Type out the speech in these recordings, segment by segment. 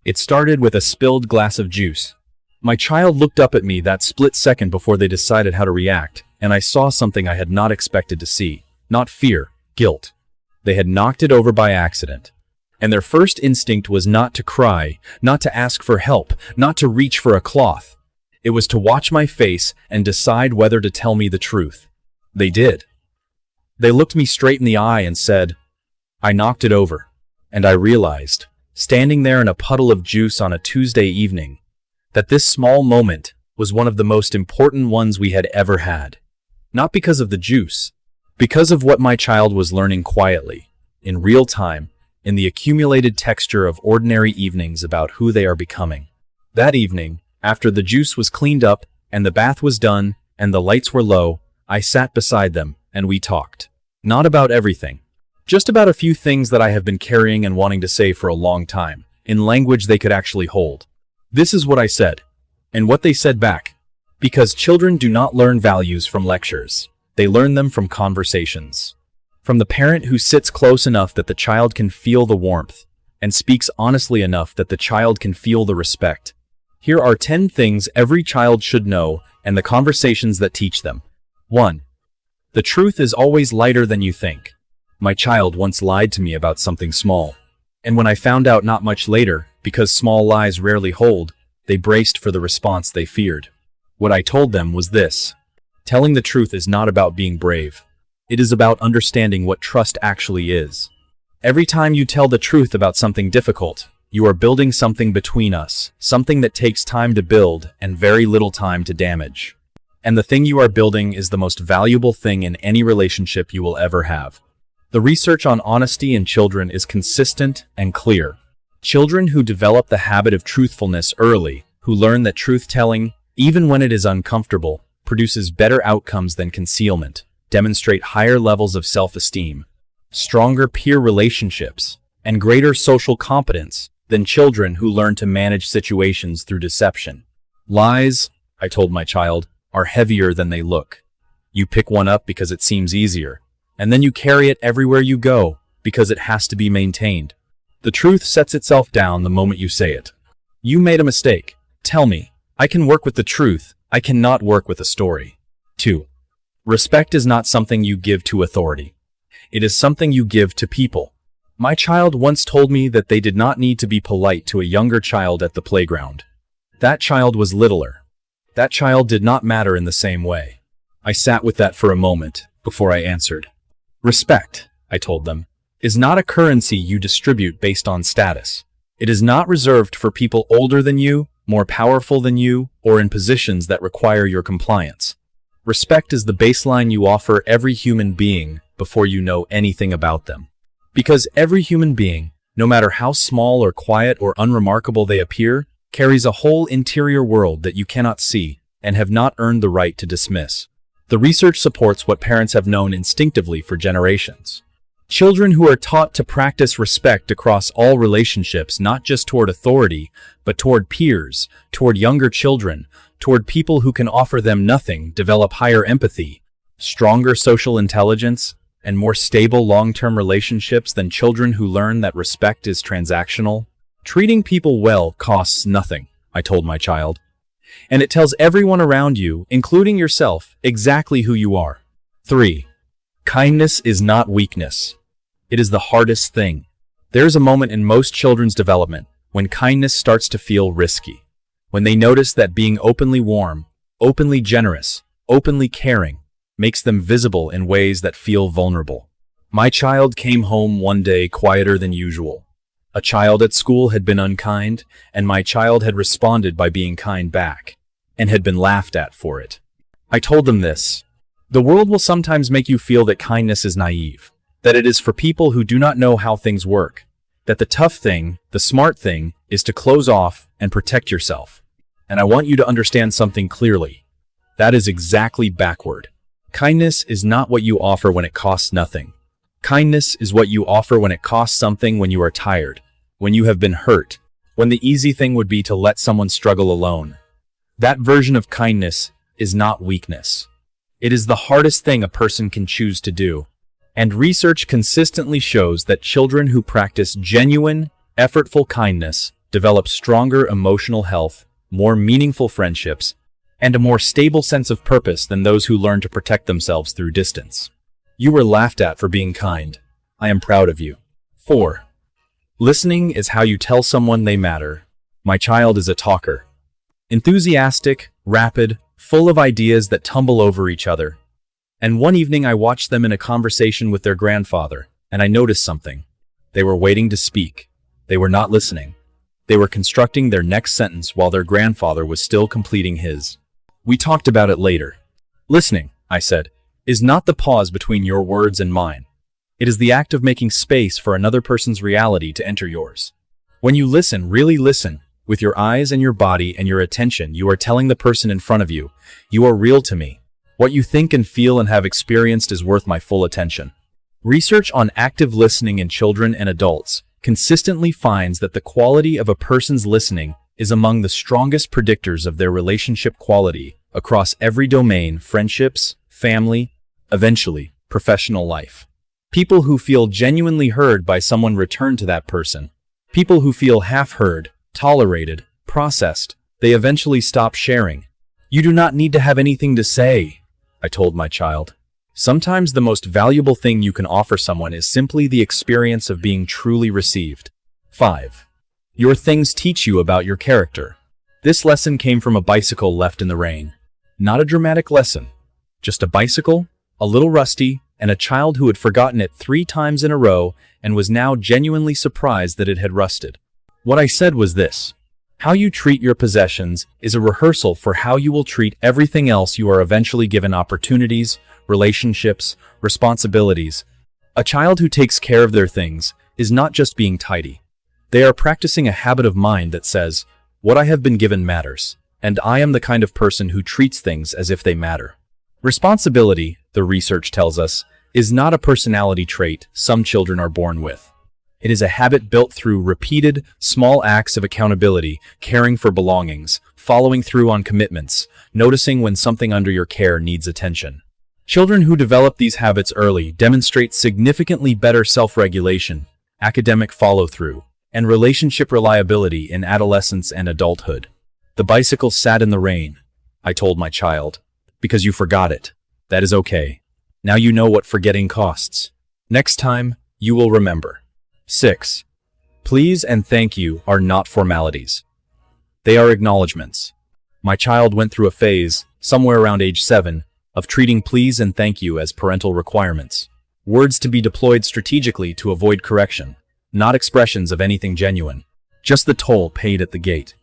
It started with a spilled glass of juice. My child looked up at me that split second before they decided how to react, and I saw something I had not expected to see. Not fear, guilt. They had knocked it over by accident. And their first instinct was not to cry, not to ask for help, not to reach for a cloth. It was to watch my face and decide whether to tell me the truth. They did. They looked me straight in the eye and said, "I knocked it over." And I realized, standing there in a puddle of juice on a Tuesday evening, that this small moment was one of the most important ones we had ever had. Not because of the juice, because of what my child was learning quietly, in real time, in the accumulated texture of ordinary evenings about who they are becoming. That evening, after the juice was cleaned up and the bath was done and the lights were low, I sat beside them and we talked. Not about everything, just about a few things that I have been carrying and wanting to say for a long time, in language they could actually hold. This is what I said, and what they said back. Because children do not learn values from lectures. They learn them from conversations. From the parent who sits close enough that the child can feel the warmth, and speaks honestly enough that the child can feel the respect. Here are 10 things every child should know, and the conversations that teach them. 1. The truth is always lighter than you think. My child once lied to me about something small. And when I found out not much later, because small lies rarely hold, they braced for the response they feared. What I told them was this: telling the truth is not about being brave. It is about understanding what trust actually is. Every time you tell the truth about something difficult, you are building something between us, something that takes time to build and very little time to damage. And the thing you are building is the most valuable thing in any relationship you will ever have. The research on honesty in children is consistent and clear. Children who develop the habit of truthfulness early, who learn that truth-telling, even when it is uncomfortable, produces better outcomes than concealment, demonstrate higher levels of self-esteem, stronger peer relationships, and greater social competence than children who learn to manage situations through deception. Lies, I told my child, are heavier than they look. You pick one up because it seems easier, and then you carry it everywhere you go because it has to be maintained. The truth sets itself down the moment you say it. You made a mistake. Tell me. I can work with the truth. I cannot work with a story. 2. Respect is not something you give to authority. It is something you give to people. My child once told me that they did not need to be polite to a younger child at the playground. That child was littler. That child did not matter in the same way. I sat with that for a moment before I answered. Respect, I told them, is not a currency you distribute based on status. It is not reserved for people older than you, more powerful than you, or in positions that require your compliance. Respect is the baseline you offer every human being before you know anything about them. Because every human being, no matter how small or quiet or unremarkable they appear, carries a whole interior world that you cannot see and have not earned the right to dismiss. The research supports what parents have known instinctively for generations. Children who are taught to practice respect across all relationships, not just toward authority, but toward peers, toward younger children, toward people who can offer them nothing, develop higher empathy, stronger social intelligence, and more stable long-term relationships than children who learn that respect is transactional. Treating people well costs nothing, I told my child. And it tells everyone around you, including yourself, exactly who you are. 3. Kindness is not weakness. It is the hardest thing. There is a moment in most children's development when kindness starts to feel risky. When they notice that being openly warm, openly generous, openly caring makes them visible in ways that feel vulnerable. My child came home one day quieter than usual. A child at school had been unkind, and my child had responded by being kind back, and had been laughed at for it. I told them this: the world will sometimes make you feel that kindness is naive, that it is for people who do not know how things work, that the tough thing, the smart thing, is to close off and protect yourself. And I want you to understand something clearly. That is exactly backward. Kindness is not what you offer when it costs nothing. Kindness is what you offer when it costs something, when you are tired, when you have been hurt, when the easy thing would be to let someone struggle alone. That version of kindness is not weakness. It is the hardest thing a person can choose to do. And research consistently shows that children who practice genuine, effortful kindness develop stronger emotional health, more meaningful friendships, and a more stable sense of purpose than those who learn to protect themselves through distance. You were laughed at for being kind. I am proud of you. 4. Listening is how you tell someone they matter. My child is a talker. Enthusiastic, rapid, full of ideas that tumble over each other. And one evening I watched them in a conversation with their grandfather, and I noticed something. They were waiting to speak. They were not listening. They were constructing their next sentence while their grandfather was still completing his. We talked about it later. Listening, I said, is not the pause between your words and mine. It is the act of making space for another person's reality to enter yours. When you listen, really listen, with your eyes and your body and your attention, you are telling the person in front of you, you are real to me. What you think and feel and have experienced is worth my full attention. Research on active listening in children and adults consistently finds that the quality of a person's listening is among the strongest predictors of their relationship quality across every domain: friendships, family, eventually, professional life. People who feel genuinely heard by someone return to that person. People who feel half heard, tolerated, processed, they eventually stop sharing. You do not need to have anything to say, I told my child. Sometimes the most valuable thing you can offer someone is simply the experience of being truly received. 5. Your things teach you about your character. This lesson came from a bicycle left in the rain. Not a dramatic lesson. Just a bicycle, a little rusty, and a child who had forgotten it 3 times in a row and was now genuinely surprised that it had rusted. What I said was this: how you treat your possessions is a rehearsal for how you will treat everything else you are eventually given: opportunities, relationships, responsibilities. A child who takes care of their things is not just being tidy. They are practicing a habit of mind that says, what I have been given matters, and I am the kind of person who treats things as if they matter. Responsibility, the research tells us, is not a personality trait some children are born with. It is a habit built through repeated, small acts of accountability, caring for belongings, following through on commitments, noticing when something under your care needs attention. Children who develop these habits early demonstrate significantly better self-regulation, academic follow-through, and relationship reliability in adolescence and adulthood. The bicycle sat in the rain, I told my child, because you forgot it. That is okay. Now you know what forgetting costs. Next time, you will remember. 6. Please and thank you are not formalities. They are acknowledgments. My child went through a phase, somewhere around age 7, of treating please and thank you as parental requirements. Words to be deployed strategically to avoid correction, not expressions of anything genuine. Just the toll paid at the gate.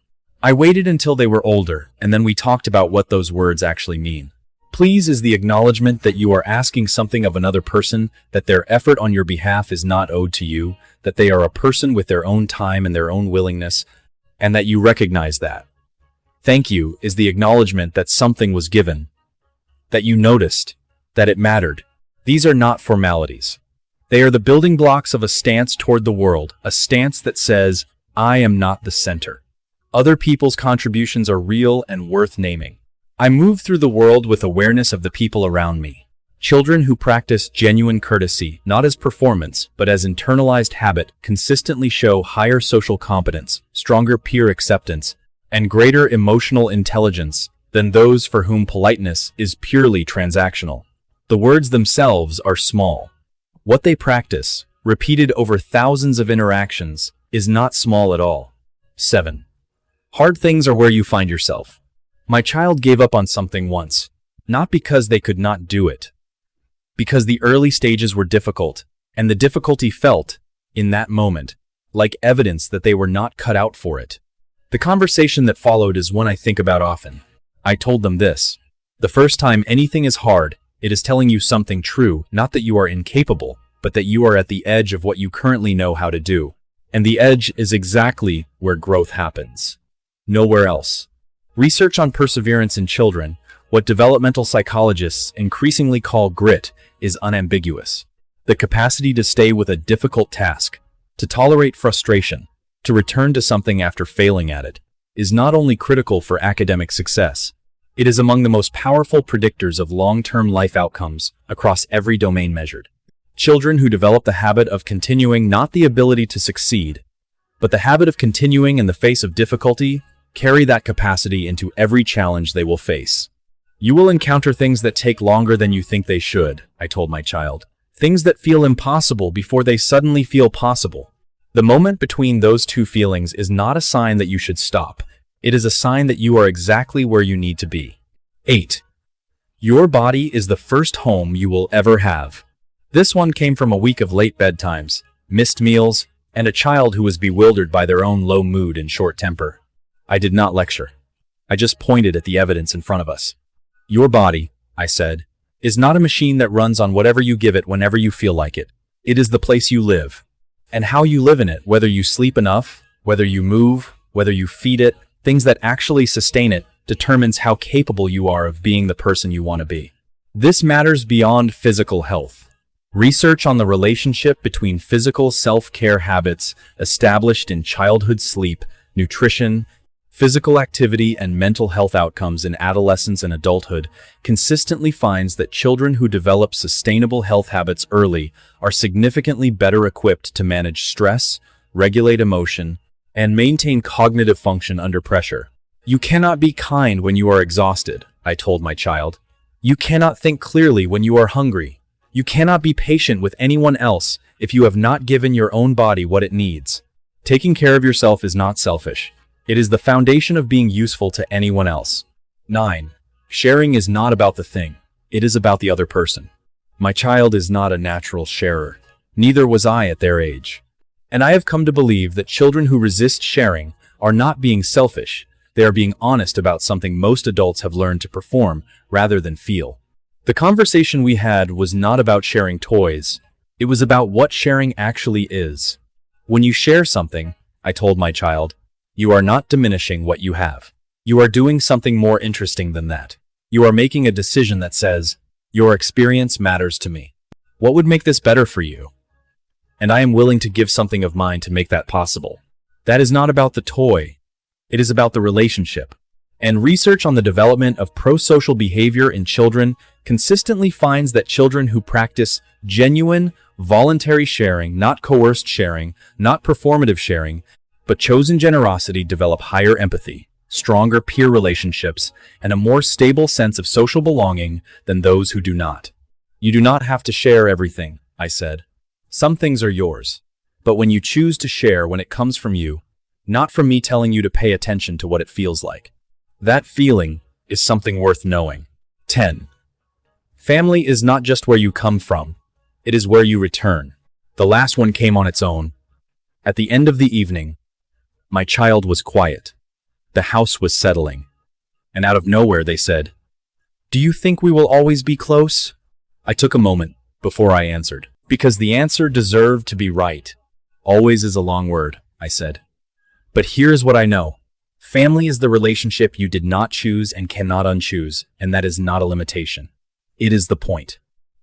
I waited until they were older, and then we talked about what those words actually mean. Please is the acknowledgement that you are asking something of another person, that their effort on your behalf is not owed to you, that they are a person with their own time and their own willingness, and that you recognize that. Thank you is the acknowledgement that something was given, that you noticed, that it mattered. These are not formalities. They are the building blocks of a stance toward the world, a stance that says, I am not the center. Other people's contributions are real and worth naming. I move through the world with awareness of the people around me. Children who practice genuine courtesy, not as performance, but as internalized habit, consistently show higher social competence, stronger peer acceptance, and greater emotional intelligence than those for whom politeness is purely transactional. The words themselves are small. What they practice, repeated over thousands of interactions, is not small at all. 7. Hard things are where you find yourself. My child gave up on something once, not because they could not do it, because the early stages were difficult, and the difficulty felt, in that moment, like evidence that they were not cut out for it. The conversation that followed is one I think about often. I told them this: the first time anything is hard, it is telling you something true, not that you are incapable, but that you are at the edge of what you currently know how to do. And the edge is exactly where growth happens. Nowhere else. Research on perseverance in children, what developmental psychologists increasingly call grit, is unambiguous. The capacity to stay with a difficult task, to tolerate frustration, to return to something after failing at it, is not only critical for academic success, it is among the most powerful predictors of long-term life outcomes across every domain measured. Children who develop the habit of continuing, not the ability to succeed, but the habit of continuing in the face of difficulty, carry that capacity into every challenge they will face. You will encounter things that take longer than you think they should, I told my child. Things that feel impossible before they suddenly feel possible. The moment between those two feelings is not a sign that you should stop. It is a sign that you are exactly where you need to be. 8. Your body is the first home you will ever have. This one came from a week of late bedtimes, missed meals, and a child who was bewildered by their own low mood and short temper. I did not lecture. I just pointed at the evidence in front of us. Your body, I said, is not a machine that runs on whatever you give it whenever you feel like it. It is the place you live. And how you live in it, whether you sleep enough, whether you move, whether you feed it, things that actually sustain it, determines how capable you are of being the person you want to be. This matters beyond physical health. Research on the relationship between physical self-care habits established in childhood sleep, nutrition, physical activity, and mental health outcomes in adolescence and adulthood consistently finds that children who develop sustainable health habits early are significantly better equipped to manage stress, regulate emotion, and maintain cognitive function under pressure. You cannot be kind when you are exhausted, I told my child. You cannot think clearly when you are hungry. You cannot be patient with anyone else if you have not given your own body what it needs. Taking care of yourself is not selfish. It is the foundation of being useful to anyone else. 9. Sharing is not about the thing. It is about the other person. My child is not a natural sharer. Neither was I at their age. And I have come to believe that children who resist sharing are not being selfish. They are being honest about something most adults have learned to perform rather than feel. The conversation we had was not about sharing toys. It was about what sharing actually is. When you share something, I told my child, you are not diminishing what you have. You are doing something more interesting than that. You are making a decision that says, your experience matters to me. What would make this better for you? And I am willing to give something of mine to make that possible. That is not about the toy. It is about the relationship. And research on the development of pro-social behavior in children consistently finds that children who practice genuine, voluntary sharing, not coerced sharing, not performative sharing, but chosen generosity, develop higher empathy, stronger peer relationships, and a more stable sense of social belonging than those who do not. You do not have to share everything, I said. Some things are yours. But when you choose to share, when it comes from you, not from me telling you to pay attention to what it feels like, that feeling is something worth knowing. 10. Family is not just where you come from. It is where you return. The last one came on its own. At the end of the evening, my child was quiet. The house was settling. And out of nowhere they said, "Do you think we will always be close?" I took a moment before I answered, because the answer deserved to be right. Always is a long word, I said. But here's what I know. Family is the relationship you did not choose and cannot unchoose, and that is not a limitation. It is the point.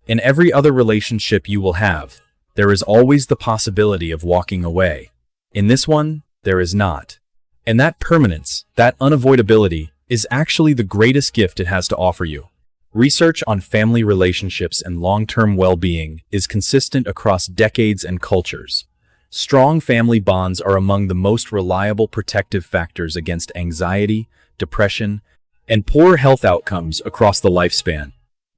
In every other relationship you will have, there is always the possibility of walking away. In this one, there is not. And that permanence, that unavoidability, is actually the greatest gift it has to offer you. Research on family relationships and long-term well-being is consistent across decades and cultures. Strong family bonds are among the most reliable protective factors against anxiety, depression, and poor health outcomes across the lifespan.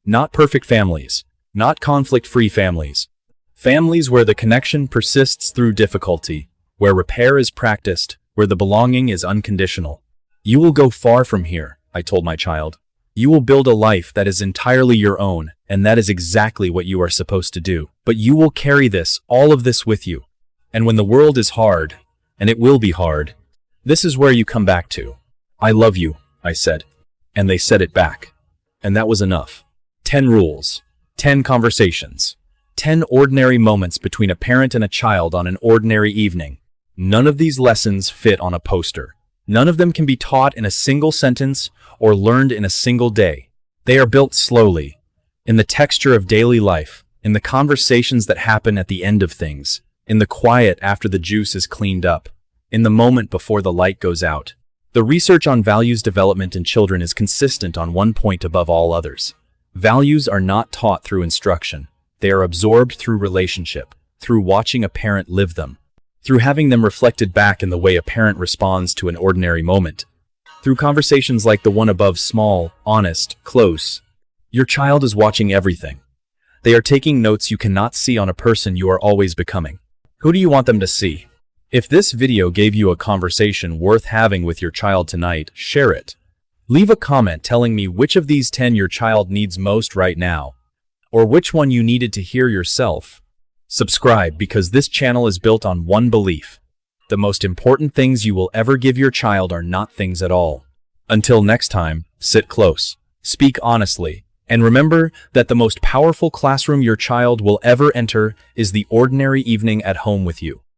Not perfect families, not conflict-free families. Families where the connection persists through difficulty, where repair is practiced, where the belonging is unconditional. You will go far from here, I told my child. You will build a life that is entirely your own, and that is exactly what you are supposed to do. But you will carry this, all of this with you. And when the world is hard, and it will be hard, this is where you come back to. I love you, I said. And they said it back. And that was enough. 10 rules, 10 conversations, 10 ordinary moments between a parent and a child on an ordinary evening. None of these lessons fit on a poster. None of them can be taught in a single sentence or learned in a single day. They are built slowly, in the texture of daily life, in the conversations that happen at the end of things, in the quiet after the juice is cleaned up, in the moment before the light goes out. The research on values development in children is consistent on one point above all others. Values are not taught through instruction. They are absorbed through relationship, through watching a parent live them. through having them reflected back in the way a parent responds to an ordinary moment. Through conversations like the one above, small, honest, close. Your child is watching everything. They are taking notes you cannot see on a person you are always becoming. Who do you want them to see? If this video gave you a conversation worth having with your child tonight, share it. Leave a comment telling me which of these 10 your child needs most right now, or which one you needed to hear yourself. Subscribe, because this channel is built on one belief: the most important things you will ever give your child are not things at all. Until next time, sit close, speak honestly, and remember that the most powerful classroom your child will ever enter is the ordinary evening at home with you.